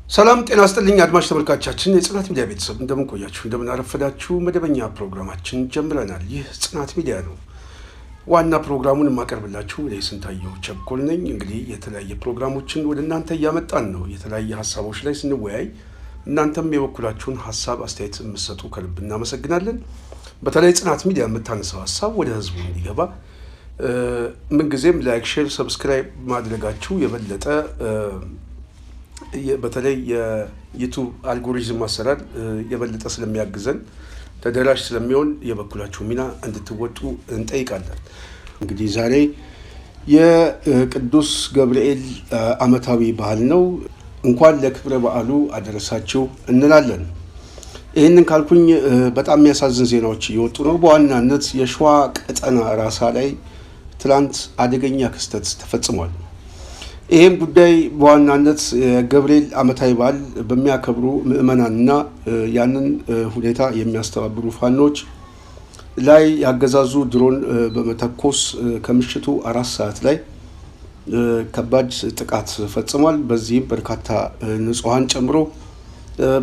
ሰላም ጤና ይስጥልኝ አድማጭ ተመልካቾቻችን የጽናት ሚዲያ ቤተሰብ እንደምን ቆያችሁ እንደምን አረፈዳችሁ። መደበኛ ፕሮግራማችን ጀምረናል። ይህ ጽናት ሚዲያ ነው። ዋና ፕሮግራሙን የማቀርብላችሁ እኔ ስንታየው ቸኮል ነኝ። እንግዲህ የተለያየ ፕሮግራሞችን ወደ እናንተ እያመጣን ነው። የተለያየ ሀሳቦች ላይ ስንወያይ እናንተም የበኩላችሁን ሀሳብ አስተያየት የምትሰጡ ከልብ እናመሰግናለን። በተለይ ጽናት ሚዲያ የምታነሳው ሀሳብ ወደ ህዝቡ እንዲገባ ምንጊዜም ላይክ፣ ሼር፣ ሰብስክራይብ ማድረጋችሁ የበለጠ በተለይ የዩቲዩብ አልጎሪዝም አሰራር የበለጠ ስለሚያግዘን ተደራሽ ስለሚሆን የበኩላችሁ ሚና እንድትወጡ እንጠይቃለን። እንግዲህ ዛሬ የቅዱስ ገብርኤል ዓመታዊ በዓል ነው። እንኳን ለክብረ በዓሉ አደረሳችሁ እንላለን። ይህንን ካልኩኝ በጣም የሚያሳዝን ዜናዎች እየወጡ ነው። በዋናነት የሸዋ ቀጠና ራሳ ላይ ትላንት አደገኛ ክስተት ተፈጽሟል። ይህም ጉዳይ በዋናነት የገብርኤል ዓመታዊ በዓል በሚያከብሩ ምዕመናንና ያንን ሁኔታ የሚያስተባብሩ ፋኖች ላይ ያገዛዙ ድሮን በመተኮስ ከምሽቱ 4 ሰዓት ላይ ከባድ ጥቃት ፈጽሟል። በዚህም በርካታ ንጹሐን ጨምሮ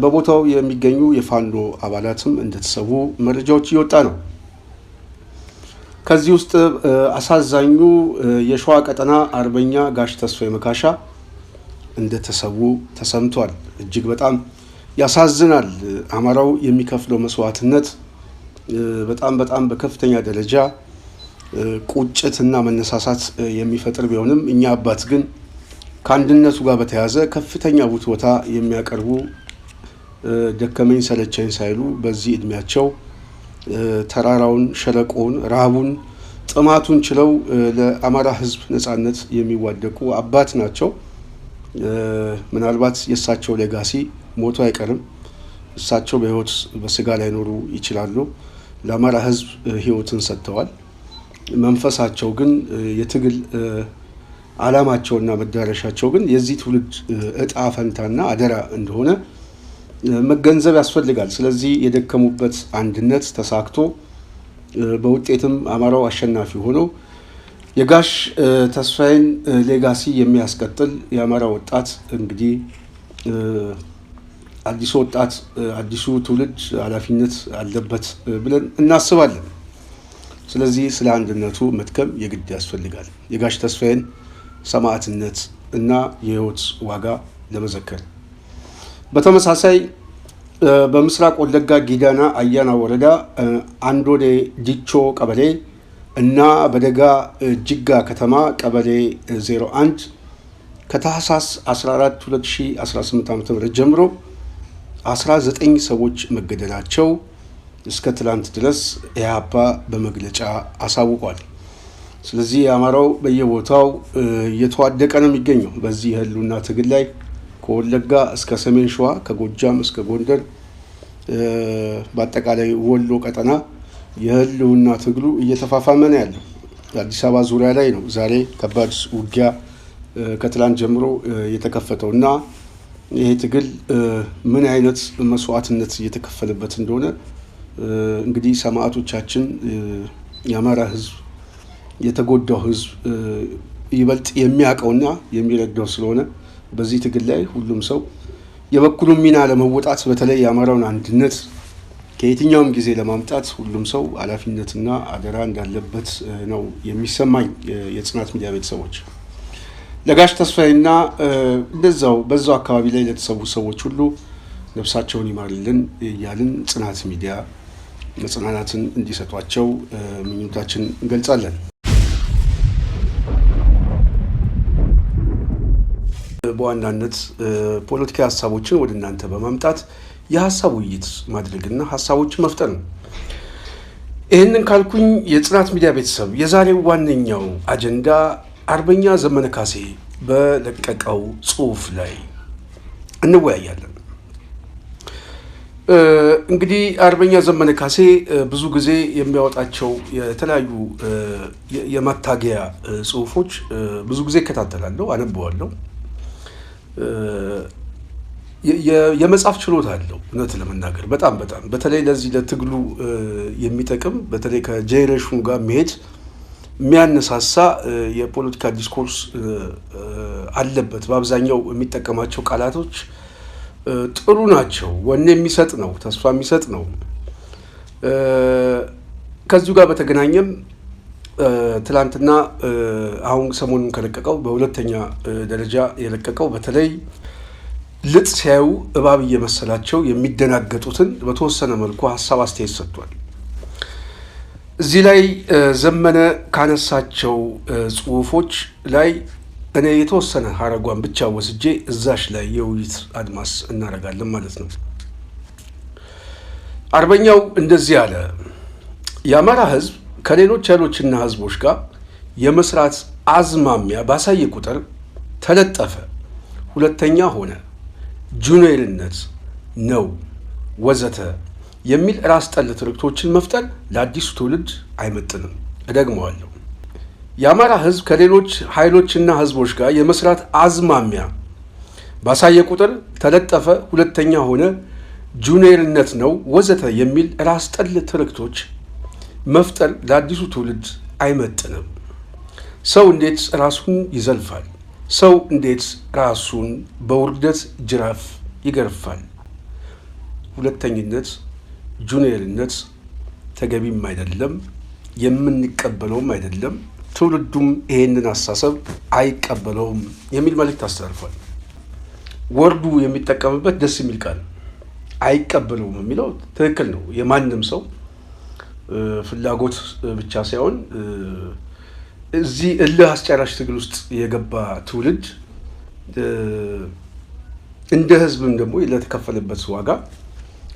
በቦታው የሚገኙ የፋኖ አባላትም እንደተሰዉ መረጃዎች እየወጣ ነው። ከዚህ ውስጥ አሳዛኙ የሸዋ ቀጠና አርበኛ ጋሽ ተስፋዬ መካሻ እንደተሰዉ ተሰምቷል። እጅግ በጣም ያሳዝናል። አማራው የሚከፍለው መስዋዕትነት በጣም በከፍተኛ ደረጃ ቁጭትና መነሳሳት የሚፈጥር ቢሆንም እኛ አባት ግን ከአንድነቱ ጋር በተያያዘ ከፍተኛ ውትወታ የሚያቀርቡ ደከመኝ ሰለቸኝ ሳይሉ በዚህ እድሜያቸው ተራራውን፣ ሸለቆውን፣ ረሃቡን፣ ጥማቱን ችለው ለአማራ ሕዝብ ነጻነት የሚዋደቁ አባት ናቸው። ምናልባት የእሳቸው ሌጋሲ ሞቶ አይቀርም። እሳቸው በህይወት በስጋ ላይ ኖሩ ይችላሉ። ለአማራ ሕዝብ ህይወትን ሰጥተዋል። መንፈሳቸው ግን የትግል ዓላማቸውና መዳረሻቸው ግን የዚህ ትውልድ እጣ ፈንታና አደራ እንደሆነ መገንዘብ ያስፈልጋል። ስለዚህ የደከሙበት አንድነት ተሳክቶ በውጤትም አማራው አሸናፊ ሆኖ የጋሽ ተስፋዬን ሌጋሲ የሚያስቀጥል የአማራ ወጣት እንግዲህ አዲሱ ወጣት አዲሱ ትውልድ ኃላፊነት አለበት ብለን እናስባለን። ስለዚህ ስለ አንድነቱ መትከም የግድ ያስፈልጋል። የጋሽ ተስፋዬን ሰማዕትነት እና የህይወት ዋጋ ለመዘከር በተመሳሳይ በምስራቅ ወለጋ ጊዳና አያና ወረዳ አንዶዴ ዲቾ ቀበሌ እና በደጋ ጅጋ ከተማ ቀበሌ 01 ከታህሳስ 14 2018 ዓ.ም ጀምሮ 19 ሰዎች መገደላቸው እስከ ትላንት ድረስ ኢህአፓ በመግለጫ አሳውቋል። ስለዚህ የአማራው በየቦታው እየተዋደቀ ነው የሚገኘው በዚህ የህልውና ትግል ላይ ከወለጋ እስከ ሰሜን ሸዋ ከጎጃም እስከ ጎንደር በአጠቃላይ ወሎ ቀጠና የህልውና ትግሉ እየተፋፋመ ነው ያለው። አዲስ አበባ ዙሪያ ላይ ነው ዛሬ ከባድ ውጊያ ከትላንት ጀምሮ የተከፈተው እና ይሄ ትግል ምን አይነት መስዋዕትነት እየተከፈለበት እንደሆነ እንግዲህ ሰማዕቶቻችን የአማራ ህዝብ የተጎዳው ህዝብ ይበልጥ የሚያውቀውና የሚረዳው ስለሆነ በዚህ ትግል ላይ ሁሉም ሰው የበኩሉን ሚና ለመወጣት በተለይ የአማራውን አንድነት ከየትኛውም ጊዜ ለማምጣት ሁሉም ሰው ኃላፊነትና አደራ እንዳለበት ነው የሚሰማኝ። የጽናት ሚዲያ ቤተሰቦች ለጋሽ ተስፋዬና በዛው አካባቢ ላይ ለተሰዉ ሰዎች ሁሉ ነፍሳቸውን ይማርልን እያልን ጽናት ሚዲያ መጽናናትን እንዲሰጧቸው ምኞታችን እንገልጻለን። በዋናነት ፖለቲካዊ ሀሳቦችን ወደ እናንተ በማምጣት የሀሳብ ውይይት ማድረግና ሀሳቦችን መፍጠር ነው። ይህንን ካልኩኝ የጽናት ሚዲያ ቤተሰብ የዛሬው ዋነኛው አጀንዳ አርበኛ ዘመነ ካሴ በለቀቀው ጽሁፍ ላይ እንወያያለን። እንግዲህ አርበኛ ዘመነ ካሴ ብዙ ጊዜ የሚያወጣቸው የተለያዩ የማታገያ ጽሁፎች ብዙ ጊዜ እከታተላለሁ፣ አነበዋለሁ። የመጻፍ ችሎታ አለው። እውነት ለመናገር በጣም በተለይ ለዚህ ለትግሉ የሚጠቅም በተለይ ከጄኔሬሽኑ ጋር መሄድ የሚያነሳሳ የፖለቲካ ዲስኮርስ አለበት። በአብዛኛው የሚጠቀማቸው ቃላቶች ጥሩ ናቸው። ወኔ የሚሰጥ ነው፣ ተስፋ የሚሰጥ ነው። ከዚሁ ጋር በተገናኘም ትላንትና አሁን ሰሞኑን ከለቀቀው በሁለተኛ ደረጃ የለቀቀው በተለይ ልጥ ሲያዩ እባብ እየመሰላቸው የሚደናገጡትን በተወሰነ መልኩ ሀሳብ አስተያየት ሰጥቷል። እዚህ ላይ ዘመነ ካነሳቸው ጽሁፎች ላይ እኔ የተወሰነ ሀረጓን ብቻ ወስጄ እዛሽ ላይ የውይይት አድማስ እናደርጋለን ማለት ነው። አርበኛው እንደዚህ አለ። የአማራ ህዝብ ከሌሎች ኃይሎችና ህዝቦች ጋር የመስራት አዝማሚያ ባሳየ ቁጥር ተለጠፈ፣ ሁለተኛ ሆነ፣ ጁኒየርነት ነው ወዘተ የሚል ራስ ጠል ትርክቶችን መፍጠር ለአዲሱ ትውልድ አይመጥንም። እደግመዋለሁ። የአማራ ህዝብ ከሌሎች ኃይሎችና ህዝቦች ጋር የመስራት አዝማሚያ ባሳየ ቁጥር ተለጠፈ፣ ሁለተኛ ሆነ፣ ጁኒየርነት ነው ወዘተ የሚል ራስ ጠል ትርክቶች መፍጠር ለአዲሱ ትውልድ አይመጥንም። ሰው እንዴት ራሱን ይዘልፋል? ሰው እንዴት ራሱን በውርደት ጅራፍ ይገርፋል? ሁለተኝነት፣ ጁኒየርነት ተገቢም አይደለም፣ የምንቀበለውም አይደለም። ትውልዱም ይሄንን አስተሳሰብ አይቀበለውም የሚል መልእክት አስተላልፏል። ወርዱ የሚጠቀምበት ደስ የሚል ቃል አይቀበለውም የሚለው ትክክል ነው። የማንም ሰው ፍላጎት ብቻ ሳይሆን እዚህ እልህ አስጨራሽ ትግል ውስጥ የገባ ትውልድ እንደ ህዝብም ደግሞ ለተከፈለበት ዋጋ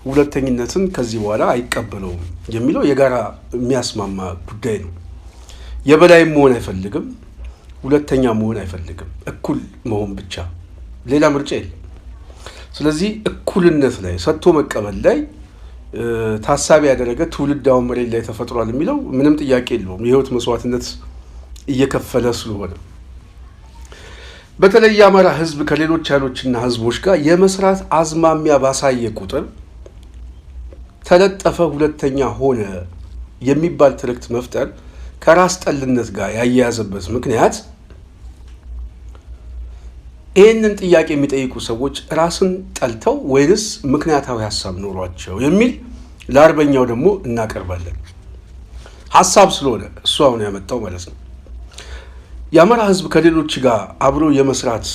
ሁለተኝነትን ከዚህ በኋላ አይቀበለውም የሚለው የጋራ የሚያስማማ ጉዳይ ነው። የበላይ መሆን አይፈልግም፣ ሁለተኛ መሆን አይፈልግም። እኩል መሆን ብቻ፣ ሌላ ምርጫ የለም። ስለዚህ እኩልነት ላይ ሰጥቶ መቀበል ላይ ታሳቢ ያደረገ ትውልድ አሁን መሬት ላይ ተፈጥሯል የሚለው ምንም ጥያቄ የለውም። የህይወት መስዋዕትነት እየከፈለ ስለሆነ በተለይ የአማራ ህዝብ ከሌሎች ኃይሎችና ህዝቦች ጋር የመስራት አዝማሚያ ባሳየ ቁጥር ተለጠፈ፣ ሁለተኛ ሆነ የሚባል ትርክት መፍጠር ከራስ ጠልነት ጋር ያያያዘበት ምክንያት ይህንን ጥያቄ የሚጠይቁ ሰዎች ራስን ጠልተው ወይንስ ምክንያታዊ ሀሳብ ኖሯቸው የሚል ለአርበኛው ደግሞ እናቀርባለን። ሀሳብ ስለሆነ እሱ አሁን ያመጣው ማለት ነው። የአማራ ህዝብ ከሌሎች ጋር አብሮ የመስራት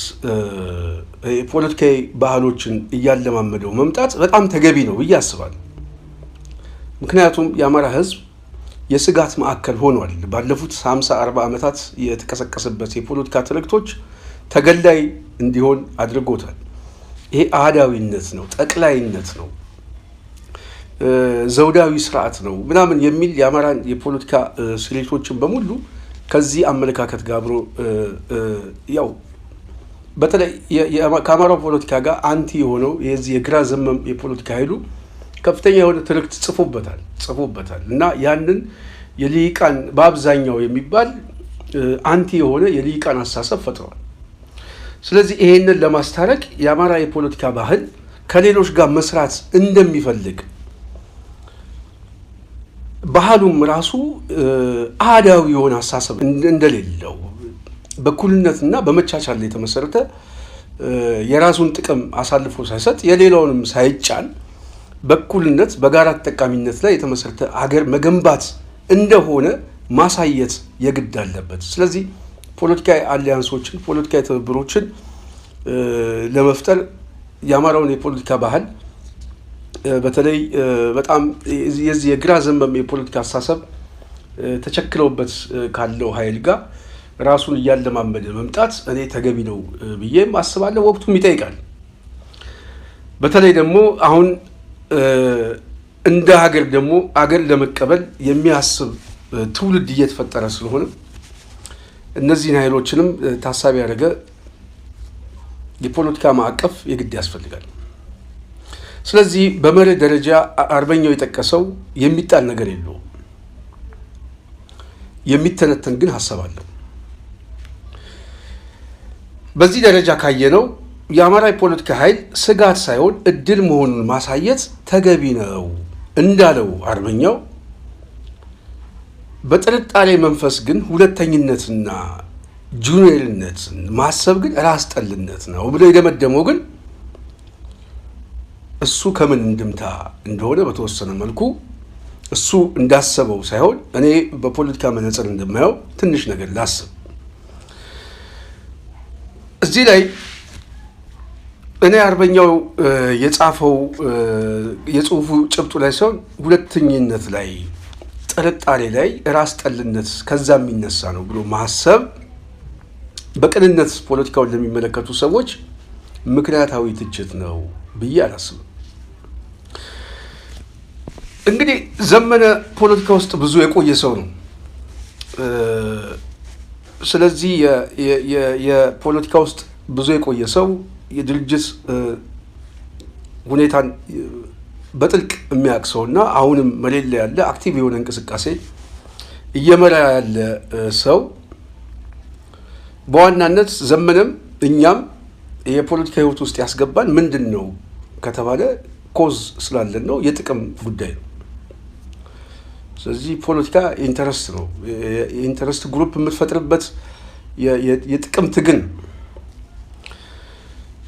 ፖለቲካዊ ባህሎችን እያለማመደው መምጣት በጣም ተገቢ ነው ብዬ አስባለሁ። ምክንያቱም የአማራ ህዝብ የስጋት ማዕከል ሆኗል። ባለፉት 50-40 ዓመታት የተቀሰቀሰበት የፖለቲካ ትርክቶች ተገላይ እንዲሆን አድርጎታል። ይሄ አህዳዊነት ነው፣ ጠቅላይነት ነው፣ ዘውዳዊ ስርዓት ነው ምናምን የሚል የአማራን የፖለቲካ ስሌቶችን በሙሉ ከዚህ አመለካከት ጋር አብሮ ያው በተለይ ከአማራው ፖለቲካ ጋር አንቲ የሆነው የዚህ የግራ ዘመም የፖለቲካ ኃይሉ ከፍተኛ የሆነ ትርክት ጽፎበታል እና ያንን የልሂቃን በአብዛኛው የሚባል አንቲ የሆነ የልሂቃን አስተሳሰብ ፈጥረዋል። ስለዚህ ይሄንን ለማስታረቅ የአማራ የፖለቲካ ባህል ከሌሎች ጋር መስራት እንደሚፈልግ ባህሉም ራሱ አህዳዊ የሆነ አስተሳሰብ እንደሌለው በእኩልነትና በመቻቻል ላይ የተመሰረተ የራሱን ጥቅም አሳልፎ ሳይሰጥ የሌላውንም ሳይጫን በእኩልነት በጋራ ተጠቃሚነት ላይ የተመሰረተ አገር መገንባት እንደሆነ ማሳየት የግድ አለበት። ስለዚህ ፖለቲካዊ አሊያንሶችን፣ ፖለቲካዊ ትብብሮችን ለመፍጠር የአማራውን የፖለቲካ ባህል በተለይ በጣም የዚህ የግራ ዘመም የፖለቲካ አስተሳሰብ ተቸክለውበት ካለው ኃይል ጋር ራሱን እያለማመደ መምጣት እኔ ተገቢ ነው ብዬም አስባለሁ። ወቅቱም ይጠይቃል። በተለይ ደግሞ አሁን እንደ ሀገር ደግሞ አገር ለመቀበል የሚያስብ ትውልድ እየተፈጠረ ስለሆነ እነዚህን ኃይሎችንም ታሳቢ ያደረገ የፖለቲካ ማዕቀፍ የግድ ያስፈልጋል። ስለዚህ በመርህ ደረጃ አርበኛው የጠቀሰው የሚጣል ነገር የለውም፣ የሚተነተን ግን ሀሳብ አለው። በዚህ ደረጃ ካየነው የአማራ የፖለቲካ ኃይል ስጋት ሳይሆን እድል መሆኑን ማሳየት ተገቢ ነው እንዳለው አርበኛው፣ በጥርጣሬ መንፈስ ግን ሁለተኝነትና ጁኒየርነትን ማሰብ ግን ራስ ጠልነት ነው ብሎ የደመደመው ግን እሱ ከምን እንድምታ እንደሆነ በተወሰነ መልኩ እሱ እንዳሰበው ሳይሆን እኔ በፖለቲካ መነጽር እንደማየው ትንሽ ነገር ላስብ። እዚህ ላይ እኔ አርበኛው የጻፈው የጽሁፉ ጭብጡ ላይ ሳይሆን ሁለተኝነት ላይ፣ ጥርጣሬ ላይ፣ ራስ ጠልነት ከዛ የሚነሳ ነው ብሎ ማሰብ በቅንነት ፖለቲካውን ለሚመለከቱ ሰዎች ምክንያታዊ ትችት ነው ብዬ አላስብም። እንግዲህ ዘመነ ፖለቲካ ውስጥ ብዙ የቆየ ሰው ነው። ስለዚህ የፖለቲካ ውስጥ ብዙ የቆየ ሰው የድርጅት ሁኔታን በጥልቅ የሚያውቅ ሰውና አሁንም መሌላ ያለ አክቲቭ የሆነ እንቅስቃሴ እየመራ ያለ ሰው በዋናነት ዘመነም እኛም የፖለቲካ ህይወት ውስጥ ያስገባን ምንድን ነው ከተባለ ኮዝ ስላለን ነው፣ የጥቅም ጉዳይ ነው። ስለዚህ ፖለቲካ ኢንተረስት ነው። የኢንተረስት ግሩፕ የምትፈጥርበት የጥቅም ትግል፣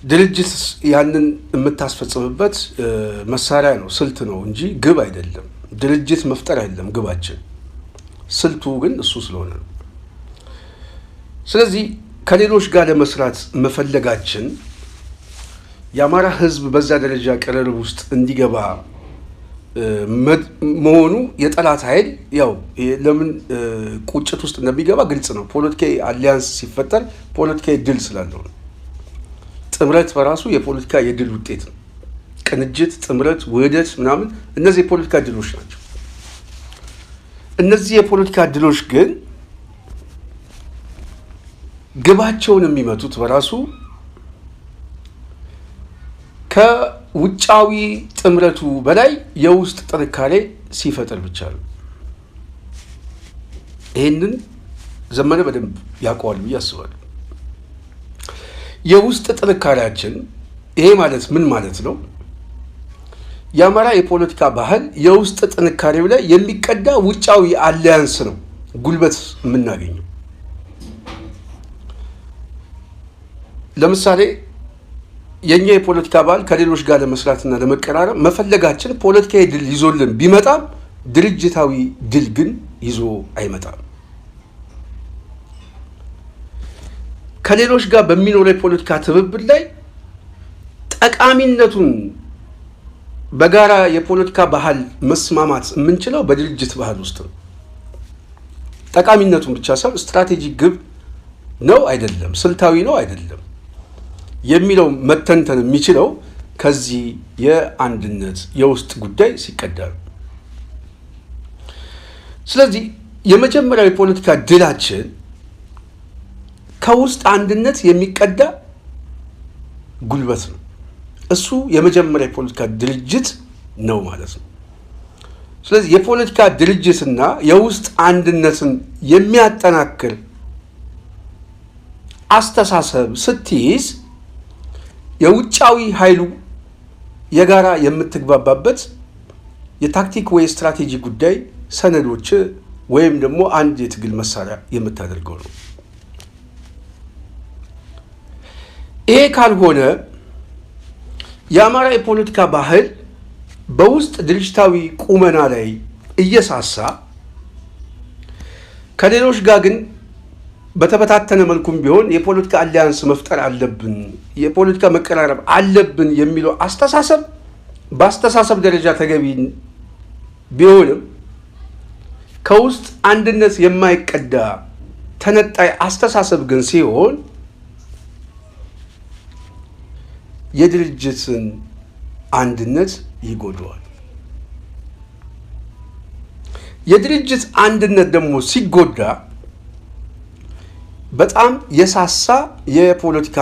ድርጅት ያንን የምታስፈጽምበት መሳሪያ ነው፣ ስልት ነው እንጂ ግብ አይደለም። ድርጅት መፍጠር አይደለም ግባችን፣ ስልቱ ግን እሱ ስለሆነ ነው። ስለዚህ ከሌሎች ጋር ለመስራት መፈለጋችን የአማራ ህዝብ በዛ ደረጃ ቅርርብ ውስጥ እንዲገባ መሆኑ የጠላት ኃይል ያው ለምን ቁጭት ውስጥ እንደሚገባ ግልጽ ነው። ፖለቲካዊ አሊያንስ ሲፈጠር ፖለቲካዊ ድል ስላለው ነው። ጥምረት በራሱ የፖለቲካ የድል ውጤት ነው። ቅንጅት፣ ጥምረት፣ ውህደት ምናምን እነዚህ የፖለቲካ ድሎች ናቸው። እነዚህ የፖለቲካ ድሎች ግን ግባቸውን የሚመቱት በራሱ ከውጫዊ ጥምረቱ በላይ የውስጥ ጥንካሬ ሲፈጠር ብቻ ነው። ይህንን ዘመነ በደንብ ያውቀዋል ብዬ አስባለሁ። የውስጥ ጥንካሬያችን ይሄ ማለት ምን ማለት ነው? የአማራ የፖለቲካ ባህል የውስጥ ጥንካሬው ላይ የሚቀዳ ውጫዊ አሊያንስ ነው ጉልበት የምናገኘው። ለምሳሌ የኛ የፖለቲካ ባህል ከሌሎች ጋር ለመስራትና ለመቀራረብ መፈለጋችን ፖለቲካዊ ድል ይዞልን ቢመጣም ድርጅታዊ ድል ግን ይዞ አይመጣም። ከሌሎች ጋር በሚኖረው የፖለቲካ ትብብር ላይ ጠቃሚነቱን በጋራ የፖለቲካ ባህል መስማማት የምንችለው በድርጅት ባህል ውስጥ ነው። ጠቃሚነቱን ብቻ ሳይሆን ስትራቴጂክ ግብ ነው አይደለም፣ ስልታዊ ነው አይደለም የሚለው መተንተን የሚችለው ከዚህ የአንድነት የውስጥ ጉዳይ ሲቀዳ ነው። ስለዚህ የመጀመሪያው የፖለቲካ ድላችን ከውስጥ አንድነት የሚቀዳ ጉልበት ነው። እሱ የመጀመሪያ የፖለቲካ ድርጅት ነው ማለት ነው። ስለዚህ የፖለቲካ ድርጅትና የውስጥ አንድነትን የሚያጠናክር አስተሳሰብ ስትይዝ የውጫዊ ኃይሉ የጋራ የምትግባባበት የታክቲክ ወይ ስትራቴጂ ጉዳይ ሰነዶች ወይም ደግሞ አንድ የትግል መሳሪያ የምታደርገው ነው። ይሄ ካልሆነ የአማራ የፖለቲካ ባህል በውስጥ ድርጅታዊ ቁመና ላይ እየሳሳ ከሌሎች ጋር ግን በተበታተነ መልኩም ቢሆን የፖለቲካ አሊያንስ መፍጠር አለብን፣ የፖለቲካ መቀራረብ አለብን የሚለው አስተሳሰብ በአስተሳሰብ ደረጃ ተገቢ ቢሆንም ከውስጥ አንድነት የማይቀዳ ተነጣይ አስተሳሰብ ግን ሲሆን የድርጅትን አንድነት ይጎዳዋል። የድርጅት አንድነት ደግሞ ሲጎዳ በጣም የሳሳ የፖለቲካ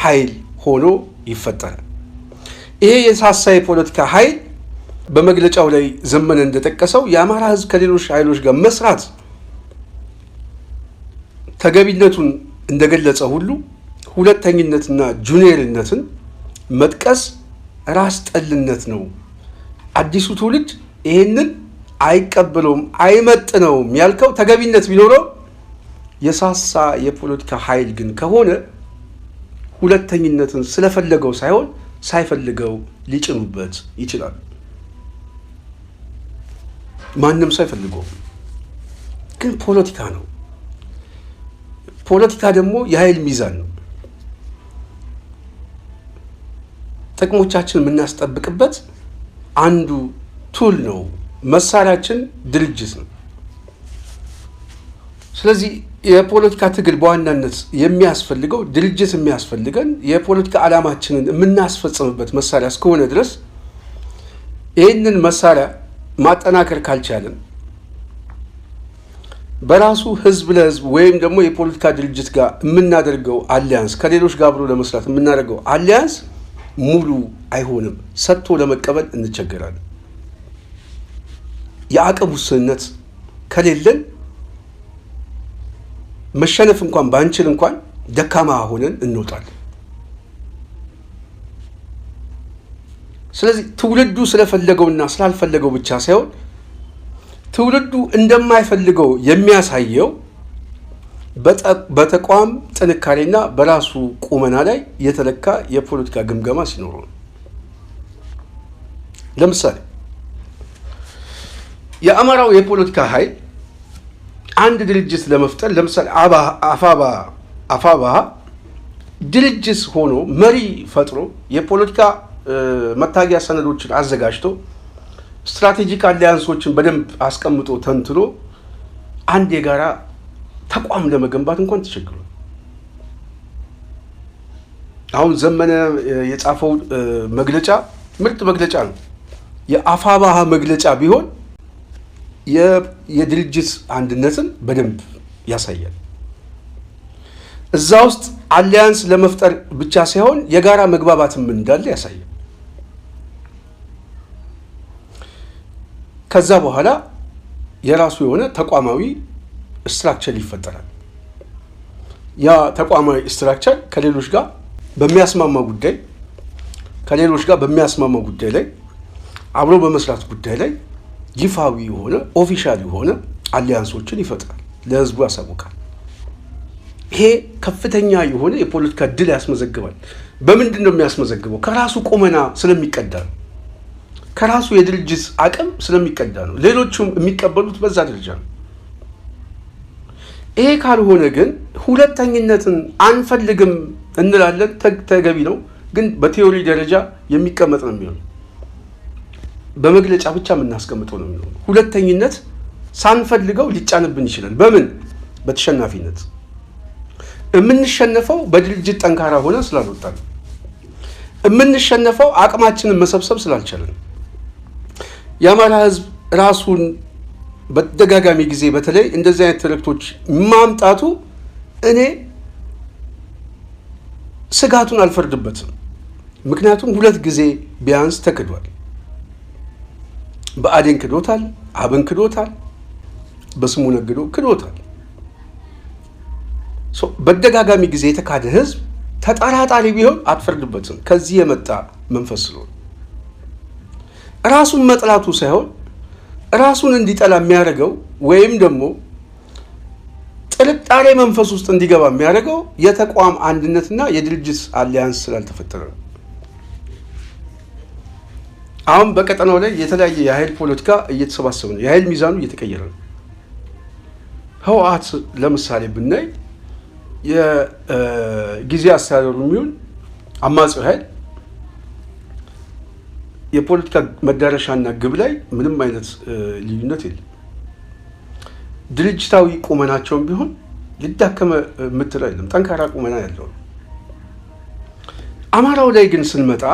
ኃይል ሆኖ ይፈጠራል። ይሄ የሳሳ የፖለቲካ ኃይል በመግለጫው ላይ ዘመነ እንደጠቀሰው የአማራ ሕዝብ ከሌሎች ኃይሎች ጋር መስራት ተገቢነቱን እንደገለጸ ሁሉ ሁለተኝነትና ጁኒየርነትን መጥቀስ ራስ ጠልነት ነው። አዲሱ ትውልድ ይሄንን አይቀበለውም፣ አይመጥነውም ያልከው ተገቢነት ቢኖረው የሳሳ የፖለቲካ ኃይል ግን ከሆነ ሁለተኝነትን ስለፈለገው ሳይሆን ሳይፈልገው ሊጭኑበት ይችላሉ። ማንም ሰው አይፈልገውም፣ ግን ፖለቲካ ነው። ፖለቲካ ደግሞ የኃይል ሚዛን ነው። ጥቅሞቻችን የምናስጠብቅበት አንዱ ቱል ነው። መሳሪያችን ድርጅት ነው። ስለዚህ የፖለቲካ ትግል በዋናነት የሚያስፈልገው ድርጅት የሚያስፈልገን የፖለቲካ ዓላማችንን የምናስፈጽምበት መሳሪያ እስከሆነ ድረስ ይህንን መሳሪያ ማጠናከር ካልቻለን በራሱ ህዝብ ለህዝብ ወይም ደግሞ የፖለቲካ ድርጅት ጋር የምናደርገው አሊያንስ ከሌሎች ጋር አብሮ ለመስራት የምናደርገው አሊያንስ ሙሉ አይሆንም። ሰጥቶ ለመቀበል እንቸገራለን። የአቅም ውስንነት ከሌለን መሸነፍ እንኳን ባንችል እንኳን ደካማ ሆነን እንወጣለን። ስለዚህ ትውልዱ ስለፈለገውና ስላልፈለገው ብቻ ሳይሆን ትውልዱ እንደማይፈልገው የሚያሳየው በተቋም ጥንካሬና በራሱ ቁመና ላይ የተለካ የፖለቲካ ግምገማ ሲኖረው ነው። ለምሳሌ የአማራው የፖለቲካ ኃይል አንድ ድርጅት ለመፍጠር ለምሳሌ አፋባሃ ድርጅት ሆኖ መሪ ፈጥሮ የፖለቲካ መታገያ ሰነዶችን አዘጋጅቶ ስትራቴጂክ አሊያንሶችን በደንብ አስቀምጦ ተንትኖ አንድ የጋራ ተቋም ለመገንባት እንኳን ተቸግሯል። አሁን ዘመነ የጻፈው መግለጫ ምርጥ መግለጫ ነው። የአፋባሃ መግለጫ ቢሆን የድርጅት አንድነትን በደንብ ያሳያል። እዛ ውስጥ አሊያንስ ለመፍጠር ብቻ ሳይሆን የጋራ መግባባትም እንዳለ ያሳያል። ከዛ በኋላ የራሱ የሆነ ተቋማዊ ስትራክቸር ይፈጠራል። ያ ተቋማዊ ስትራክቸር ከሌሎች ጋር በሚያስማማ ጉዳይ ላይ አብሮ በመስራት ጉዳይ ላይ ይፋዊ የሆነ ኦፊሻል የሆነ አሊያንሶችን ይፈጥራል፣ ለህዝቡ ያሳውቃል። ይሄ ከፍተኛ የሆነ የፖለቲካ ድል ያስመዘግባል። በምንድን ነው የሚያስመዘግበው? ከራሱ ቁመና ስለሚቀዳ ነው። ከራሱ የድርጅት አቅም ስለሚቀዳ ነው። ሌሎቹም የሚቀበሉት በዛ ደረጃ ነው። ይሄ ካልሆነ ግን ሁለተኝነትን አንፈልግም እንላለን። ተገቢ ነው፣ ግን በቲዮሪ ደረጃ የሚቀመጥ ነው የሚሆነው። በመግለጫ ብቻ የምናስቀምጠው ነው የሚሆነው። ሁለተኝነት ሳንፈልገው ሊጫንብን ይችላል። በምን? በተሸናፊነት። የምንሸነፈው በድርጅት ጠንካራ ሆነ ስላልወጣን፣ የምንሸነፈው አቅማችንን መሰብሰብ ስላልቻለን። የአማራ ህዝብ ራሱን በተደጋጋሚ ጊዜ በተለይ እንደዚህ አይነት ትርክቶች ማምጣቱ እኔ ስጋቱን አልፈርድበትም። ምክንያቱም 2 ጊዜ ቢያንስ ተክዷል። ብአዴን ክዶታል፣ አብን ክዶታል፣ በስሙ ነግዶ ክዶታል። በተደጋጋሚ ጊዜ የተካደ ህዝብ ተጠራጣሪ ቢሆን አትፈርድበትም። ከዚህ የመጣ መንፈስ ስለሆነ ራሱን መጥላቱ ሳይሆን ራሱን እንዲጠላ የሚያደርገው ወይም ደግሞ ጥርጣሬ መንፈስ ውስጥ እንዲገባ የሚያደርገው የተቋም አንድነትና የድርጅት አሊያንስ ስላልተፈጠረ ነው። አሁን በቀጠናው ላይ የተለያየ የኃይል ፖለቲካ እየተሰባሰበ ነው። የኃይል ሚዛኑ እየተቀየረ ነው። ህወሓት ለምሳሌ ብናይ የጊዜ አስተዳደሩ የሚሆን አማጺው ኃይል የፖለቲካ መዳረሻና ግብ ላይ ምንም አይነት ልዩነት የለም። ድርጅታዊ ቁመናቸውም ቢሆን ሊዳከመ የምትለው የለም፣ ጠንካራ ቁመና ያለው ነው። አማራው ላይ ግን ስንመጣ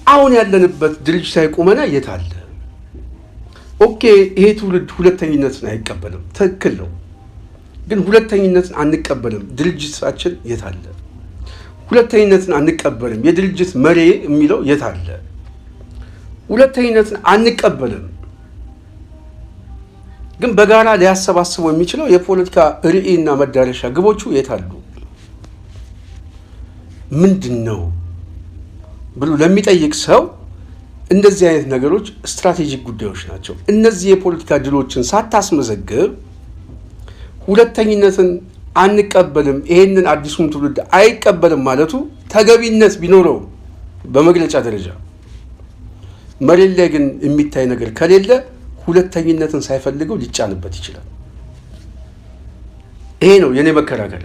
አሁን ያለንበት ድርጅታዊ ቁመና የት አለ? ኦኬ፣ ይሄ ትውልድ ሁለተኝነትን አይቀበልም፣ ትክክል ነው። ግን ሁለተኝነትን አንቀበልም፣ ድርጅታችን የት አለ? ሁለተኝነትን አንቀበልም፣ የድርጅት መሪ የሚለው የት አለ? ሁለተኝነትን አንቀበልም፣ ግን በጋራ ሊያሰባስበው የሚችለው የፖለቲካ ርዕይና መዳረሻ ግቦቹ የት አሉ? ምንድን ነው ብሎ ለሚጠይቅ ሰው እንደዚህ አይነት ነገሮች ስትራቴጂክ ጉዳዮች ናቸው። እነዚህ የፖለቲካ ድሎችን ሳታስመዘግብ ሁለተኝነትን አንቀበልም፣ ይሄንን አዲሱን ትውልድ አይቀበልም ማለቱ ተገቢነት ቢኖረው በመግለጫ ደረጃ መሬት ላይ ግን የሚታይ ነገር ከሌለ ሁለተኝነትን ሳይፈልገው ሊጫንበት ይችላል። ይሄ ነው የኔ መከራከር።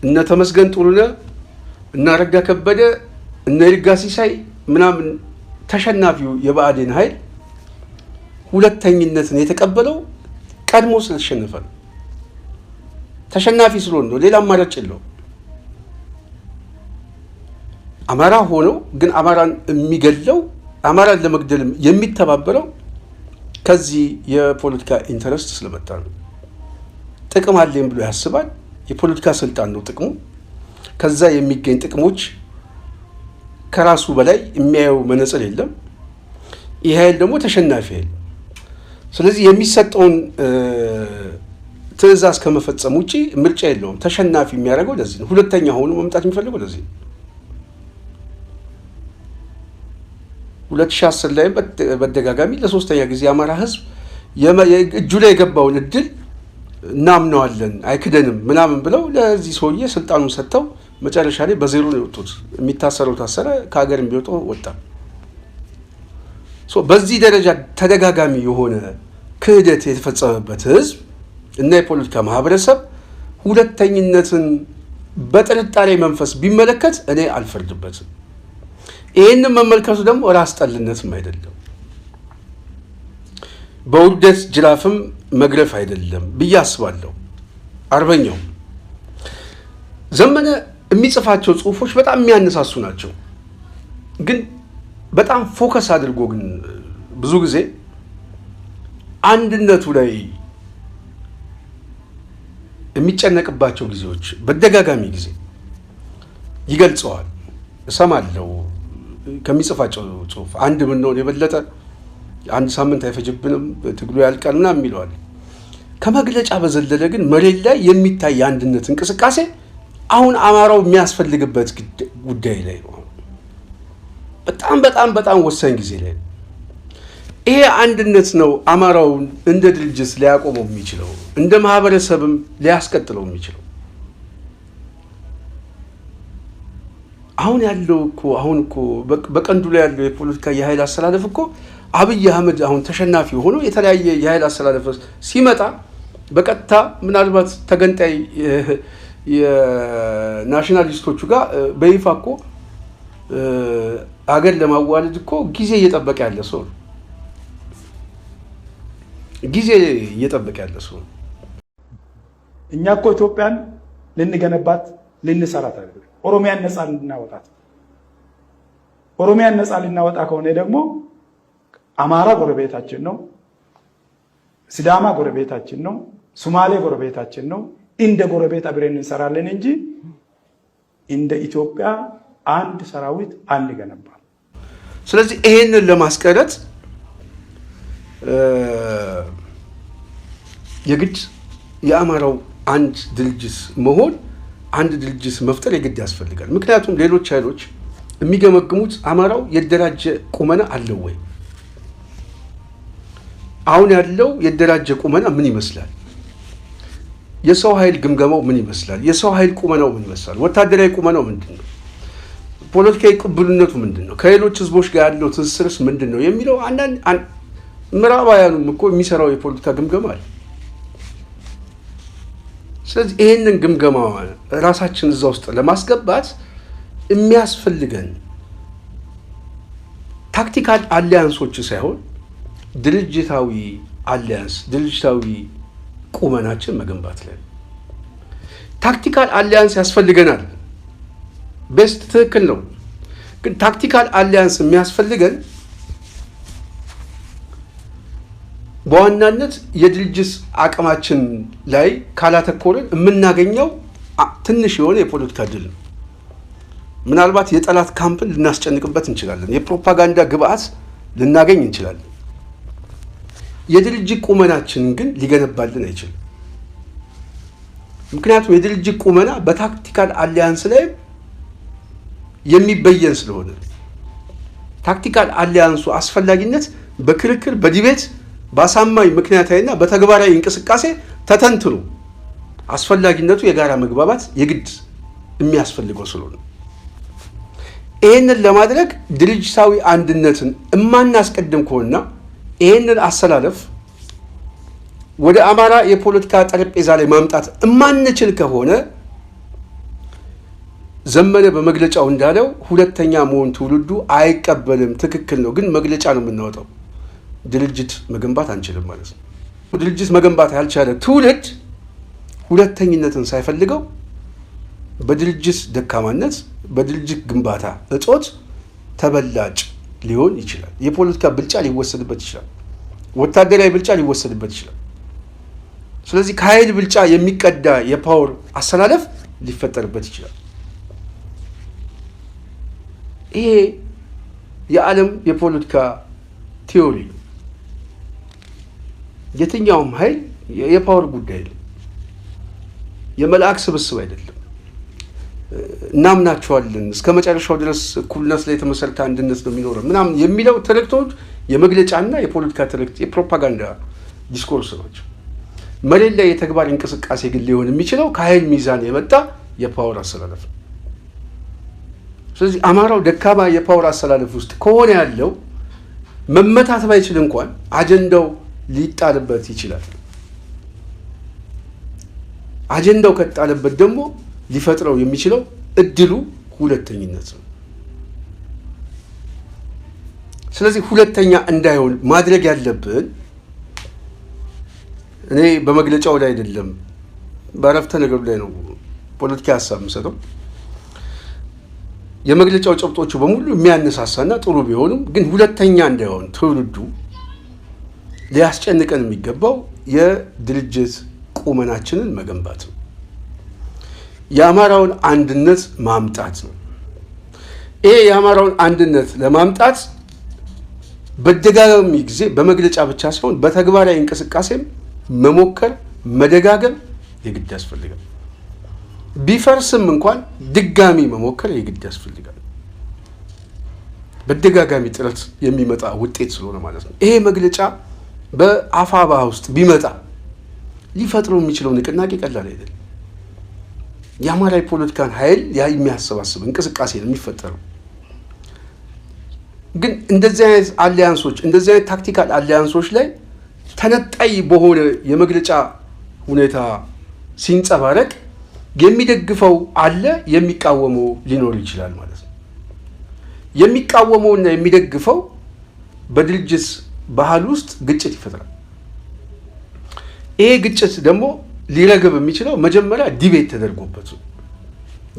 እነ ተመስገን ጥሩነህ እና አረጋ ከበደ እነ ይርጋ ሲሳይ ምናምን ተሸናፊው የብአዴን ኃይል ሁለተኝነትን የተቀበለው ቀድሞ ስለተሸነፈ ነው። ተሸናፊ ስለሆነ ነው። ሌላ አማራጭ የለውም። አማራ ሆኖ ግን አማራን የሚገለው አማራን ለመግደልም የሚተባበረው ከዚህ የፖለቲካ ኢንተረስት ስለመጣ ነው። ጥቅም አለኝ ብሎ ያስባል። የፖለቲካ ስልጣን ነው ጥቅሙ። ከዛ የሚገኝ ጥቅሞች ከራሱ በላይ የሚያየው መነጽር የለም። ይህ ኃይል ደግሞ ተሸናፊ ኃይል። ስለዚህ የሚሰጠውን ትዕዛዝ ከመፈጸም ውጪ ምርጫ የለውም። ተሸናፊ የሚያደርገው ለዚህ ነው። ሁለተኛ ሆኖ መምጣት የሚፈልገው ለዚህ ነው። 2010 ላይ በተደጋጋሚ ለሶስተኛ ጊዜ የአማራ ህዝብ እጁ ላይ የገባውን እድል እናምነዋለን አይክደንም ምናምን ብለው ለዚህ ሰውዬ ስልጣኑን ሰጥተው መጨረሻ ላይ በዜሮ ነው የወጡት። የሚታሰረው ታሰረ፣ ከሀገር የሚወጣው ወጣ። በዚህ ደረጃ ተደጋጋሚ የሆነ ክህደት የተፈጸመበት ህዝብ እና የፖለቲካ ማህበረሰብ ሁለተኝነትን በጥርጣሬ መንፈስ ቢመለከት እኔ አልፈርድበትም። ይህንን መመልከቱ ደግሞ ራስ ጠልነትም አይደለም፣ በውርደት ጅራፍም መግረፍ አይደለም ብዬ አስባለሁ። አርበኛው ዘመነ የሚጽፋቸው ጽሁፎች በጣም የሚያነሳሱ ናቸው። ግን በጣም ፎከስ አድርጎ ግን ብዙ ጊዜ አንድነቱ ላይ የሚጨነቅባቸው ጊዜዎች በተደጋጋሚ ጊዜ ይገልጸዋል። እሰማለሁ ከሚጽፋቸው ጽሁፍ አንድ ምንሆን የበለጠ አንድ ሳምንት አይፈጅብንም ትግሉ ያልቃል ምናምን የሚለዋል። ከመግለጫ በዘለለ ግን መሬት ላይ የሚታይ የአንድነት እንቅስቃሴ አሁን አማራው የሚያስፈልግበት ጉዳይ ላይ ነው። በጣም በጣም በጣም ወሳኝ ጊዜ ላይ ነው። ይሄ አንድነት ነው አማራውን እንደ ድርጅት ሊያቆመው የሚችለው፣ እንደ ማህበረሰብም ሊያስቀጥለው የሚችለው። አሁን እኮ በቀንዱ ላይ ያለው የፖለቲካ የኃይል አስተላለፍ እኮ አብይ አህመድ አሁን ተሸናፊ ሆኖ የተለያየ የኃይል አስተላለፍ ሲመጣ በቀጥታ ምናልባት ተገንጣይ የናሽናሊስቶቹ ጋር በይፋ እኮ አገር ለማዋለድ እኮ ጊዜ እየጠበቀ ያለ ሰው ነው። እኛ እኮ ኢትዮጵያን ልንገነባት ልንሰራት አይደለም፣ ኦሮሚያን ነፃ ልናወጣት። ኦሮሚያን ነፃ ልናወጣ ከሆነ ደግሞ አማራ ጎረቤታችን ነው፣ ሲዳማ ጎረቤታችን ነው፣ ሶማሌ ጎረቤታችን ነው። እንደ ጎረቤት አብረን እንሰራለን እንጂ እንደ ኢትዮጵያ አንድ ሰራዊት አንገነባም። ስለዚህ ይሄንን ለማስቀረት የግድ የአማራው አንድ ድርጅት መሆን አንድ ድርጅት መፍጠር የግድ ያስፈልጋል። ምክንያቱም ሌሎች ኃይሎች የሚገመግሙት አማራው የደራጀ ቁመና አለው ወይ፣ አሁን ያለው የደራጀ ቁመና ምን ይመስላል፣ የሰው ኃይል ግምገማው ምን ይመስላል፣ የሰው ኃይል ቁመናው ምን ይመስላል፣ ወታደራዊ ቁመናው ምንድን ነው፣ ፖለቲካዊ ቅቡልነቱ ምንድን ነው፣ ከሌሎች ህዝቦች ጋር ያለው ትስስርስ ምንድን ነው የሚለው አንዳንድ ምዕራባውያኑም እኮ የሚሰራው የፖለቲካ ግምገማ አለ። ስለዚህ ይሄንን ግምገማ ራሳችን እዛ ውስጥ ለማስገባት የሚያስፈልገን ታክቲካል አሊያንሶች ሳይሆን ድርጅታዊ አሊያንስ፣ ድርጅታዊ ቁመናችን መገንባት ላይ ታክቲካል አሊያንስ ያስፈልገናል። ቤስት ትክክል ነው። ግን ታክቲካል አሊያንስ የሚያስፈልገን በዋናነት የድርጅት አቅማችን ላይ ካላተኮርን የምናገኘው ትንሽ የሆነ የፖለቲካ ድል ነው። ምናልባት የጠላት ካምፕን ልናስጨንቅበት እንችላለን፣ የፕሮፓጋንዳ ግብአት ልናገኝ እንችላለን። የድርጅት ቁመናችንን ግን ሊገነባልን አይችልም። ምክንያቱም የድርጅት ቁመና በታክቲካል አሊያንስ ላይ የሚበየን ስለሆነ ታክቲካል አሊያንሱ አስፈላጊነት በክርክር በዲቤት በአሳማኝ ምክንያታዊና በተግባራዊ እንቅስቃሴ ተተንትኖ አስፈላጊነቱ የጋራ መግባባት የግድ የሚያስፈልገው ስለሆነ ይህንን ለማድረግ ድርጅታዊ አንድነትን እማናስቀድም ከሆነና ይህንን አሰላለፍ ወደ አማራ የፖለቲካ ጠረጴዛ ላይ ማምጣት እማንችል ከሆነ ዘመነ በመግለጫው እንዳለው ሁለተኛ መሆን ትውልዱ አይቀበልም። ትክክል ነው፣ ግን መግለጫ ነው የምናወጣው። ድርጅት መገንባት አንችልም ማለት ነው። ድርጅት መገንባት ያልቻለ ትውልድ ሁለተኝነትን ሳይፈልገው በድርጅት ደካማነት፣ በድርጅት ግንባታ እጦት ተበላጭ ሊሆን ይችላል። የፖለቲካ ብልጫ ሊወሰድበት ይችላል። ወታደራዊ ብልጫ ሊወሰድበት ይችላል። ስለዚህ ከኃይል ብልጫ የሚቀዳ የፓወር አሰላለፍ ሊፈጠርበት ይችላል። ይሄ የዓለም የፖለቲካ ቲዮሪ ነው። የትኛውም ኃይል የፓወር ጉዳይ ነው። የመልአክ ስብስብ አይደለም። እናምናቸዋለን እስከ መጨረሻው ድረስ እኩልነት ላይ የተመሰረተ አንድነት ነው የሚኖረው ምናምን የሚለው ትርክቶች የመግለጫና የፖለቲካ ትርክት የፕሮፓጋንዳ ዲስኮርስ ናቸው። መሬት ላይ የተግባር እንቅስቃሴ ግን ሊሆን የሚችለው ከኃይል ሚዛን የመጣ የፓወር አሰላለፍ ነው። ስለዚህ አማራው ደካማ የፓወር አሰላለፍ ውስጥ ከሆነ ያለው መመታት ባይችል እንኳን አጀንዳው ሊጣልበት ይችላል። አጀንዳው ከጣለበት ደግሞ ሊፈጥረው የሚችለው እድሉ ሁለተኝነት ነው። ስለዚህ ሁለተኛ እንዳይሆን ማድረግ ያለብን እኔ በመግለጫው ላይ አይደለም በአረፍተ ነገሩ ላይ ነው ፖለቲካ ሀሳብ የምሰጠው። የመግለጫው ጭብጦቹ በሙሉ የሚያነሳሳና ጥሩ ቢሆኑም ግን ሁለተኛ እንዳይሆን ትውልዱ ሊያስጨንቀን የሚገባው የድርጅት ቁመናችንን መገንባት ነው። የአማራውን አንድነት ማምጣት ነው። ይሄ የአማራውን አንድነት ለማምጣት በደጋጋሚ ጊዜ በመግለጫ ብቻ ሳይሆን በተግባራዊ እንቅስቃሴም መሞከር መደጋገም የግድ ያስፈልጋል። ቢፈርስም እንኳን ድጋሚ መሞከር የግድ ያስፈልጋል። በደጋጋሚ ጥረት የሚመጣ ውጤት ስለሆነ ማለት ነው። ይሄ መግለጫ በአፋባ ውስጥ ቢመጣ ሊፈጥረው የሚችለው ንቅናቄ ቀላል አይደለም። የአማራ ፖለቲካን ኃይል የሚያሰባስብ እንቅስቃሴ ነው የሚፈጠረው። ግን እንደዚህ አይነት አሊያንሶች እንደዚህ አይነት ታክቲካል አሊያንሶች ላይ ተነጣይ በሆነ የመግለጫ ሁኔታ ሲንጸባረቅ የሚደግፈው አለ፣ የሚቃወመው ሊኖር ይችላል ማለት ነው። የሚቃወመውና የሚደግፈው በድርጅት ባህል ውስጥ ግጭት ይፈጥራል። ይሄ ግጭት ደግሞ ሊረግብ የሚችለው መጀመሪያ ዲቤት ተደርጎበት ነው።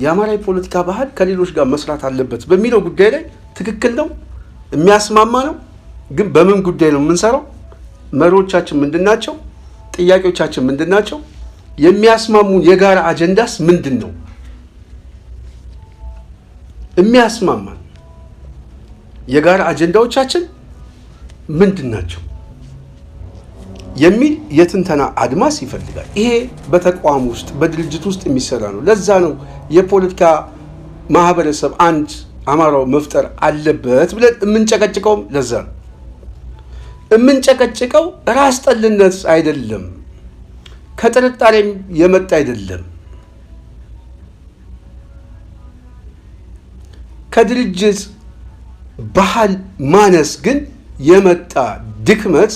የአማራ ፖለቲካ ባህል ከሌሎች ጋር መስራት አለበት በሚለው ጉዳይ ላይ ትክክል ነው፣ የሚያስማማ ነው። ግን በምን ጉዳይ ነው የምንሰራው? መሪዎቻችን ምንድን ናቸው? ጥያቄዎቻችን ምንድን ናቸው? የሚያስማሙን የጋራ አጀንዳስ ምንድን ነው? የሚያስማማን የጋራ አጀንዳዎቻችን ምንድን ናቸው የሚል የትንተና አድማስ ይፈልጋል። ይሄ በተቋም ውስጥ በድርጅት ውስጥ የሚሰራ ነው። ለዛ ነው የፖለቲካ ማህበረሰብ አንድ አማራው መፍጠር አለበት ብለን የምንጨቀጭቀውም ለዛ ነው። የምንጨቀጭቀው ራስ ጠልነት አይደለም፣ ከጥርጣሬም የመጣ አይደለም። ከድርጅት ባህል ማነስ ግን የመጣ ድክመት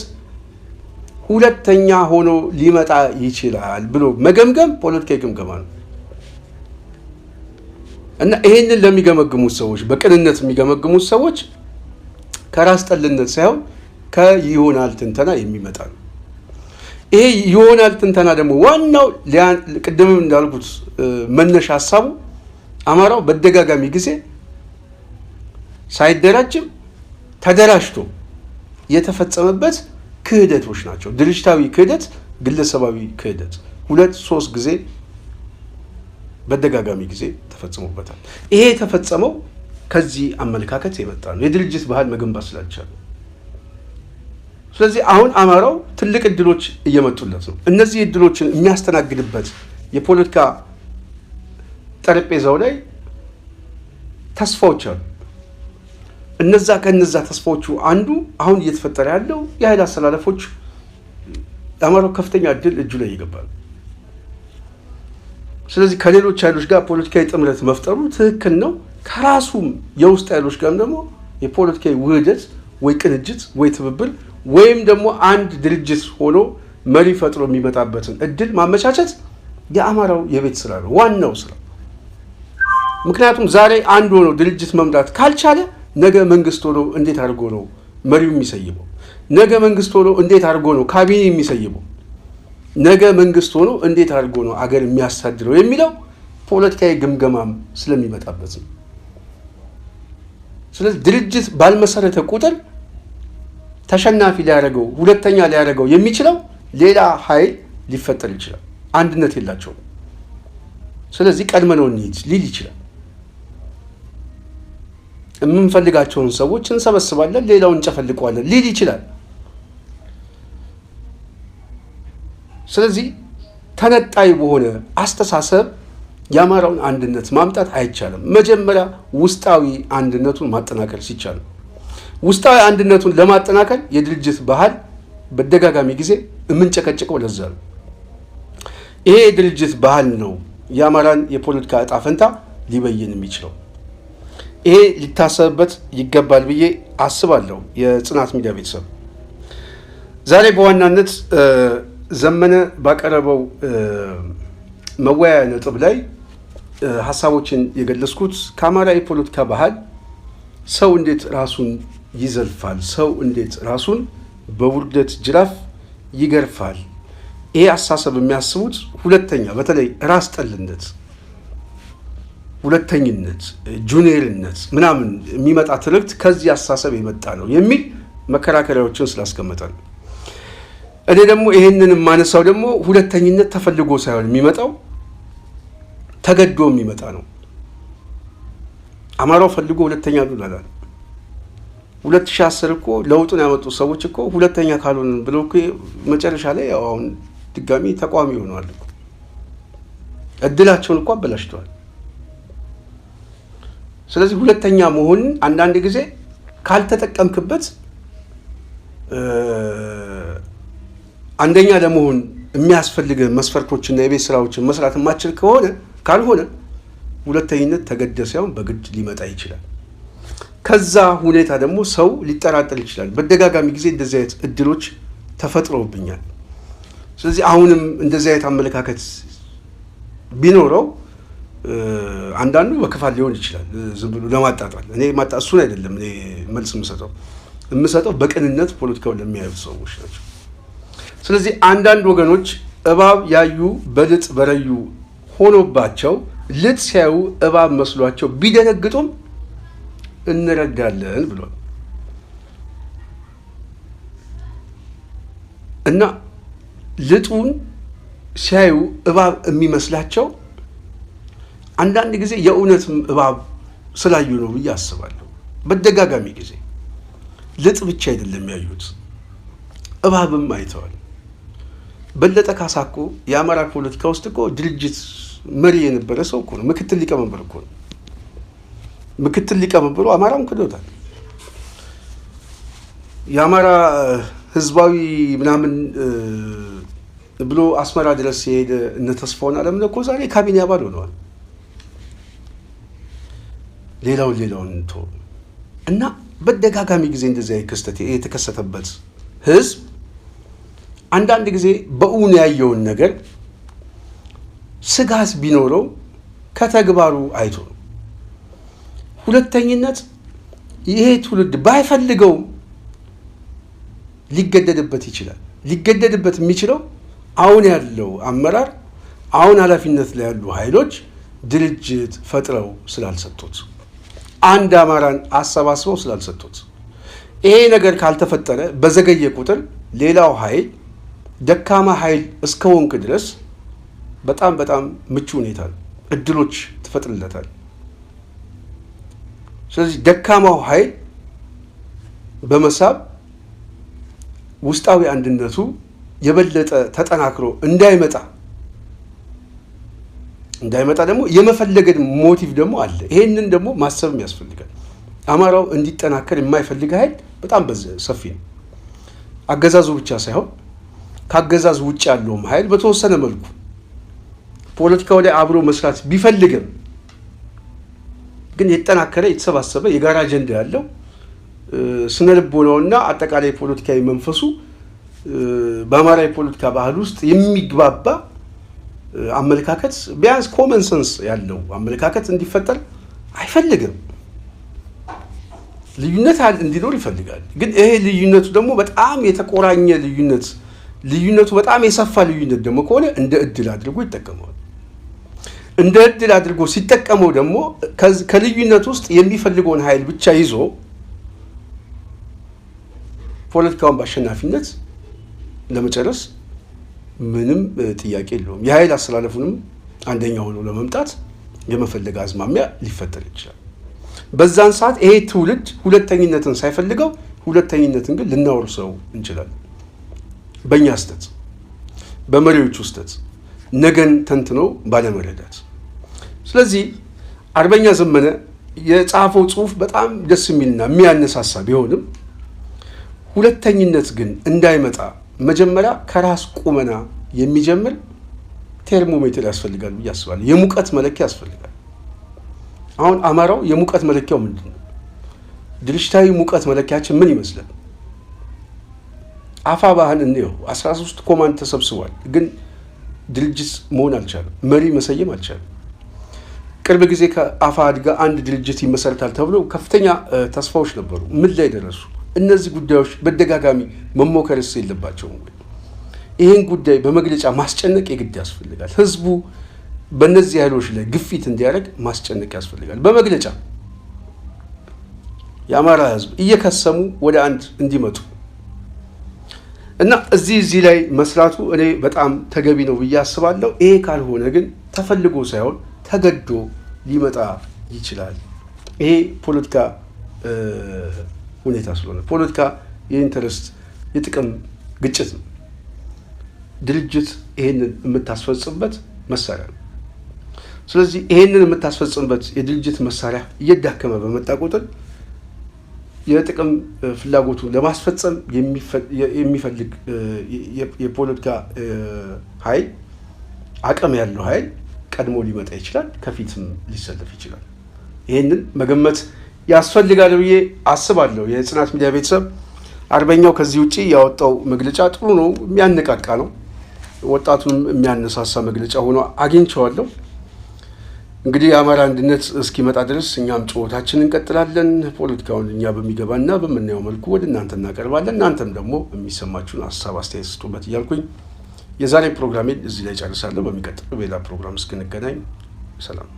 ሁለተኛ ሆኖ ሊመጣ ይችላል ብሎ መገምገም ፖለቲካዊ ግምገማ ነው እና ይሄንን ለሚገመግሙት ሰዎች በቅንነት የሚገመግሙት ሰዎች ከራስ ጠልነት ሳይሆን ከይሆናል ትንተና የሚመጣ ነው። ይሄ ይሆናል ትንተና ደግሞ ዋናው ቅድምም እንዳልኩት መነሻ ሀሳቡ አማራው በደጋጋሚ ጊዜ ሳይደራጅም ተደራጅቶ የተፈጸመበት ክህደቶች ናቸው። ድርጅታዊ ክህደት፣ ግለሰባዊ ክህደት 2-3 ጊዜ በደጋጋሚ ጊዜ ተፈጽሞበታል። ይሄ የተፈጸመው ከዚህ አመለካከት የመጣ ነው፣ የድርጅት ባህል መገንባት ስላልቻለ። ስለዚህ አሁን አማራው ትልቅ እድሎች እየመጡለት ነው። እነዚህ እድሎችን የሚያስተናግድበት የፖለቲካ ጠረጴዛው ላይ ተስፋዎች አሉ። ከነዛ ተስፋዎቹ አንዱ አሁን እየተፈጠረ ያለው የኃይል አሰላለፎች የአማራው ከፍተኛ እድል እጁ ላይ ይገባል። ስለዚህ ከሌሎች ኃይሎች ጋር ፖለቲካዊ ጥምረት መፍጠሩ ትክክል ነው። ከራሱም የውስጥ ኃይሎች ጋርም ደግሞ የፖለቲካዊ ውህደት ወይ ቅንጅት ወይ ትብብር ወይም ደግሞ አንድ ድርጅት ሆኖ መሪ ፈጥሮ የሚመጣበትን እድል ማመቻቸት የአማራው የቤት ስራ ነው፣ ዋናው ስራ። ምክንያቱም ዛሬ አንድ ሆኖ ድርጅት መምራት ካልቻለ ነገ መንግስት ሆኖ እንዴት አድርጎ ነው መሪው የሚሰይመው? ነገ መንግስት ሆኖ እንዴት አድርጎ ነው ካቢኔ የሚሰይመው? ነገ መንግስት ሆኖ እንዴት አድርጎ ነው አገር የሚያስተዳድረው የሚለው ፖለቲካዊ ግምገማም ስለሚመጣበት ነው። ስለዚህ ድርጅት ባልመሰረተ ቁጥር ተሸናፊ ሊያደርገው ሁለተኛ ሊያደርገው የሚችለው ሌላ ኃይል ሊፈጠር ይችላል። አንድነት የላቸውም። ስለዚህ ቀድመነው እንሂድ ሊል ይችላል። የምንፈልጋቸውን ሰዎች እንሰበስባለን፣ ሌላውን እንጨፈልቀዋለን ሊል ይችላል። ስለዚህ ተነጣይ በሆነ አስተሳሰብ የአማራውን አንድነት ማምጣት አይቻልም። መጀመሪያ ውስጣዊ አንድነቱን ማጠናከር ሲቻል፣ ውስጣዊ አንድነቱን ለማጠናከር የድርጅት ባህል በደጋጋሚ ጊዜ የምንጨቀጭቀው ለዛ ነው። ይሄ የድርጅት ባህል ነው የአማራን የፖለቲካ እጣ ፈንታ ሊበይን የሚችለው። ይሄ ሊታሰብበት ይገባል ብዬ አስባለሁ። የጽናት ሚዲያ ቤተሰብ ዛሬ በዋናነት ዘመነ ባቀረበው መወያያ ነጥብ ላይ ሀሳቦችን የገለጽኩት ከአማራ የፖለቲካ ባህል ሰው እንዴት ራሱን ይዘልፋል፣ ሰው እንዴት ራሱን በውርደት ጅራፍ ይገርፋል። ይሄ አሳሰብ የሚያስቡት ሁለተኛ በተለይ ራስ ጠልነት፣ ሁለተኝነት፣ ጁኒየርነት ምናምን የሚመጣ ትርክት ከዚህ አሳሰብ የመጣ ነው የሚል መከራከሪያዎችን ስላስቀመጠ ነው። እኔ ደግሞ ይሄንን የማነሳው ደግሞ ሁለተኝነት ተፈልጎ ሳይሆን የሚመጣው ተገዶ የሚመጣ ነው። አማራው ፈልጎ ሁለተኛ ሉላላል 2010 እኮ ለውጡን ያመጡ ሰዎች እኮ ሁለተኛ ካልሆን ብለው እኮ መጨረሻ ላይ አሁን ድጋሚ ተቋሚ ሆነዋል እኮ እድላቸውን እኮ አበላሽተዋል። ስለዚህ ሁለተኛ መሆን አንዳንድ ጊዜ ካልተጠቀምክበት አንደኛ ለመሆን የሚያስፈልግ መስፈርቶችና የቤት ስራዎችን መስራት የማትችል ካልሆነ ሁለተኝነት ተገደ ሳይሆን በግድ ሊመጣ ይችላል። ከዛ ሁኔታ ደግሞ ሰው ሊጠራጠር ይችላል። በደጋጋሚ ጊዜ እንደዚህ አይነት እድሎች ተፈጥረውብኛል። ስለዚህ አሁንም እንደዚህ አይነት አመለካከት ቢኖረው አንዳንዱ በክፋት ሊሆን ይችላል፣ ዝም ብሎ ለማጣጣል። እኔ እሱን አይደለም እኔ መልስ የምሰጠው በቅንነት ፖለቲካውን ለሚያዩት ሰዎች ናቸው። ስለዚህ አንዳንድ ወገኖች እባብ ያዩ በልጥ በረዩ ሆኖባቸው ልጥ ሲያዩ እባብ መስሏቸው ቢደነግጡም እንረዳለን ብሏል እና ልጡን ሲያዩ እባብ የሚመስላቸው አንዳንድ ጊዜ የእውነትም እባብ ስላዩ ነው ብዬ አስባለሁ። በደጋጋሚ ጊዜ ልጥ ብቻ አይደለም ያዩት፣ እባብም አይተዋል። በለጠ ካሳ እኮ የአማራ ፖለቲካ ውስጥ እኮ ድርጅት መሪ የነበረ ሰው እኮ ነው። ምክትል ሊቀመንበር እኮ ነው። ምክትል ሊቀመንበሩ አማራውን ክዶታል። የአማራ ህዝባዊ ምናምን ብሎ አስመራ ድረስ የሄደ እነ ተስፋውን አለምነህ እኮ ዛሬ ካቢኔ አባል ሆነዋል። ሌላውን እንተው እና በደጋጋሚ ጊዜ እንደዚያ የተከሰተበት ህዝብ አንዳንድ ጊዜ በእውን ያየውን ነገር ስጋት ቢኖረው ከተግባሩ አይቶ ነው። ሁለተኝነት ይሄ ትውልድ ባይፈልገው ሊገደድበት ይችላል። ሊገደድበት የሚችለው አሁን ያለው አመራር፣ አሁን ኃላፊነት ላይ ያሉ ኃይሎች ድርጅት ፈጥረው ስላልሰጡት፣ አንድ አማራን አሰባስበው ስላልሰጡት። ይሄ ነገር ካልተፈጠረ በዘገየ ቁጥር ሌላው ኃይል ደካማ ኃይል እስከሆንክ ድረስ በጣም በጣም ምቹ ሁኔታ እድሎች ትፈጥርለታል። ስለዚህ ደካማው ኃይል በመሳብ ውስጣዊ አንድነቱ የበለጠ ተጠናክሮ እንዳይመጣ ደግሞ የመፈለገድ ሞቲቭ ደግሞ አለ። ይሄንን ደግሞ ማሰብም ያስፈልጋል። አማራው እንዲጠናከር የማይፈልግ ኃይል በጣም ሰፊ ነው። አገዛዙ ብቻ ሳይሆን ከአገዛዙ ውጭ ያለውም ኃይል በተወሰነ መልኩ ፖለቲካው ላይ አብሮ መስራት ቢፈልግም ግን የተጠናከረ የተሰባሰበ የጋራ አጀንዳ ያለው ስነ ልቦናውና አጠቃላይ ፖለቲካዊ መንፈሱ በአማራ የፖለቲካ ባህል ውስጥ የሚግባባ አመለካከት ቢያንስ ኮመን ሰንስ ያለው አመለካከት እንዲፈጠር አይፈልግም። ልዩነት እንዲኖር ይፈልጋል። ግን ይሄ ልዩነቱ ደግሞ በጣም የተቆራኘ ልዩነቱ በጣም የሰፋ ልዩነት ደግሞ ከሆነ እንደ እድል አድርጎ ይጠቀመዋል። እንደ እድል አድርጎ ሲጠቀመው ደግሞ ከልዩነት ውስጥ የሚፈልገውን ኃይል ብቻ ይዞ ፖለቲካውን በአሸናፊነት ለመጨረስ ምንም ጥያቄ የለውም። የኃይል አስተላለፉንም አንደኛ ሆኖ ለመምጣት የመፈለግ አዝማሚያ ሊፈጠር ይችላል። በዛን ሰዓት ይሄ ትውልድ ሁለተኝነትን ሳይፈልገው ሁለተኝነትን ግን ልናወርሰው እንችላለን። በእኛ ስህተት፣ በመሪዎቹ ስህተት፣ ነገን ተንትነው ባለመረዳት። ስለዚህ አርበኛ ዘመነ የጻፈው ጽሁፍ በጣም ደስ የሚልና የሚያነሳሳ ቢሆንም ሁለተኝነት ግን እንዳይመጣ መጀመሪያ ከራስ ቁመና የሚጀምር ቴርሞሜትር ያስፈልጋል ብዬ አስባለሁ። የሙቀት መለኪያ ያስፈልጋል። አሁን አማራው የሙቀት መለኪያው ምንድን ነው? ድርጅታዊ ሙቀት መለኪያችን ምን ይመስላል? አፋብኃን እንየው። 13 ኮማንድ ተሰብስቧል፣ ግን ድርጅት መሆን አልቻለም። መሪ መሰየም አልቻለም። ቅርብ ጊዜ ከአፋሕድ ጋር አንድ ድርጅት ይመሰረታል ተብሎ ከፍተኛ ተስፋዎች ነበሩ። ምን ላይ ደረሱ? እነዚህ ጉዳዮች በተደጋጋሚ መሞከርስ የለባቸውም? ይህን ጉዳይ በመግለጫ ማስጨነቅ የግድ ያስፈልጋል። ህዝቡ በእነዚህ ኃይሎች ላይ ግፊት እንዲያደርግ ማስጨነቅ ያስፈልጋል። በመግለጫ የአማራ ህዝብ እየከሰሙ ወደ አንድ እንዲመጡ እና እዚህ ላይ መስራቱ እኔ በጣም ተገቢ ነው ብዬ አስባለሁ። ይሄ ካልሆነ ግን ተፈልጎ ሳይሆን ተገዶ ሊመጣ ይችላል። ይሄ ፖለቲካ ሁኔታ ስለሆነ ፖለቲካ የኢንተረስት የጥቅም ግጭት ነው። ድርጅት ይሄንን የምታስፈጽምበት መሳሪያ ነው። ስለዚህ ይሄንን የምታስፈጽምበት የድርጅት መሳሪያ እየዳከመ በመጣ ቁጥር የጥቅም ፍላጎቱ ለማስፈጸም የሚፈልግ የፖለቲካ ኃይል አቅም ያለው ኃይል ቀድሞ ሊመጣ ይችላል፣ ከፊትም ሊሰለፍ ይችላል። ይሄንን መገመት ያስፈልጋል ብዬ አስባለሁ። የጽናት ሚዲያ ቤተሰብ አርበኛው ከዚህ ውጪ ያወጣው መግለጫ ጥሩ ነው፣ የሚያነቃቃ ነው፣ ወጣቱንም የሚያነሳሳ መግለጫ ሆኖ አግኝቼዋለሁ። እንግዲህ የአማራ አንድነት እስኪመጣ ድረስ እኛም ጭወታችንን እንቀጥላለን። ፖለቲካውን እኛ በሚገባና በምናየው መልኩ ወደ እናንተ እናቀርባለን። እናንተም ደግሞ የሚሰማችሁን ሀሳብ አስተያየት ስጡበት እያልኩኝ የዛሬ ፕሮግራሜን እዚህ ላይ ጨርሳለሁ። በሚቀጥለው ሌላ ፕሮግራም እስክንገናኝ ሰላም።